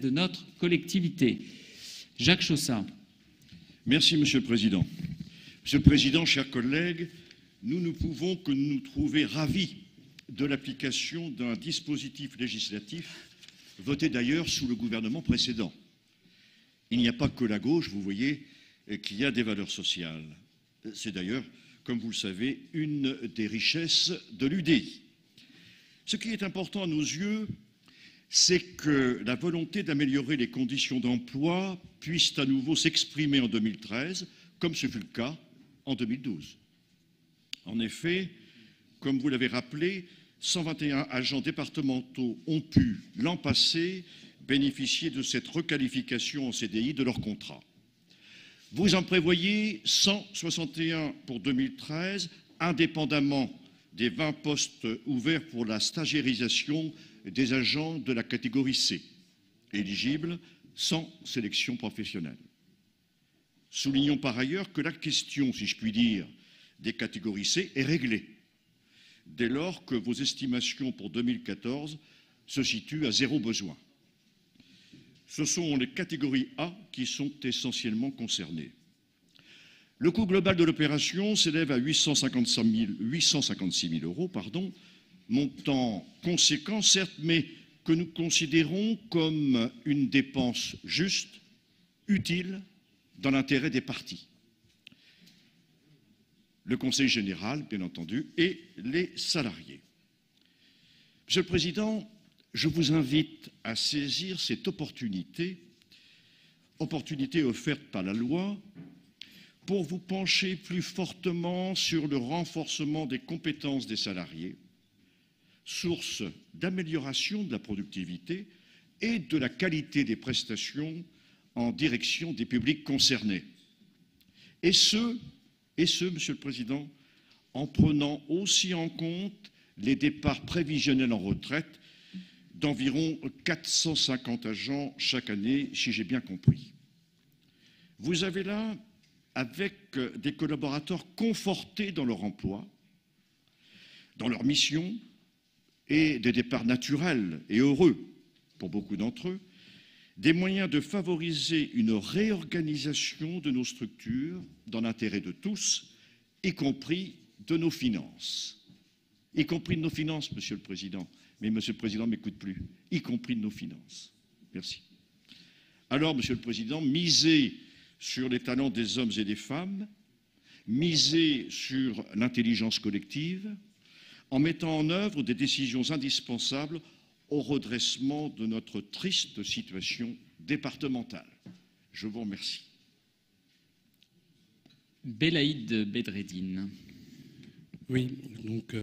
de notre collectivité. Jacques Chaussin. Merci, Monsieur le Président. Monsieur le Président, chers collègues, nous ne pouvons que nous trouver ravis de l'application d'un dispositif législatif voté d'ailleurs sous le gouvernement précédent. Il n'y a pas que la gauche, vous voyez, qui a des valeurs sociales. C'est d'ailleurs, comme vous le savez, une des richesses de l'UDI. Ce qui est important à nos yeux, c'est que la volonté d'améliorer les conditions d'emploi puisse à nouveau s'exprimer en 2013, comme ce fut le cas en 2012. En effet, comme vous l'avez rappelé, 121 agents départementaux ont pu, l'an passé, bénéficier de cette requalification en CDI de leur contrat. Vous en prévoyez 161 pour 2013, indépendamment des 20 postes ouverts pour la stagiairisation des agents de la catégorie C, éligibles sans sélection professionnelle. Soulignons par ailleurs que la question, si je puis dire, des catégories C est réglée, dès lors que vos estimations pour 2014 se situent à 0 besoin. Ce sont les catégories A qui sont essentiellement concernées. Le coût global de l'opération s'élève à 856 000 euros, montant conséquent, certes, mais que nous considérons comme une dépense juste, utile, dans l'intérêt des parties. Le Conseil général, bien entendu, et les salariés. Monsieur le Président, je vous invite à saisir cette opportunité offerte par la loi, pour vous pencher plus fortement sur le renforcement des compétences des salariés, source d'amélioration de la productivité et de la qualité des prestations en direction des publics concernés. Et ce, Monsieur le Président, en prenant aussi en compte les départs prévisionnels en retraite d'environ 450 agents chaque année, si j'ai bien compris. Vous avez là, avec des collaborateurs confortés dans leur emploi, dans leur mission, et des départs naturels et heureux pour beaucoup d'entre eux, des moyens de favoriser une réorganisation de nos structures dans l'intérêt de tous, y compris de nos finances. Y compris de nos finances, Monsieur le Président. Mais Monsieur le Président ne m'écoute plus. Y compris de nos finances. Merci. Alors, Monsieur le Président, misez sur les talents des hommes et des femmes, misez sur l'intelligence collective, en mettant en œuvre des décisions indispensables au redressement de notre triste situation départementale. Je vous remercie. Belaïd Bedreddine. Oui, donc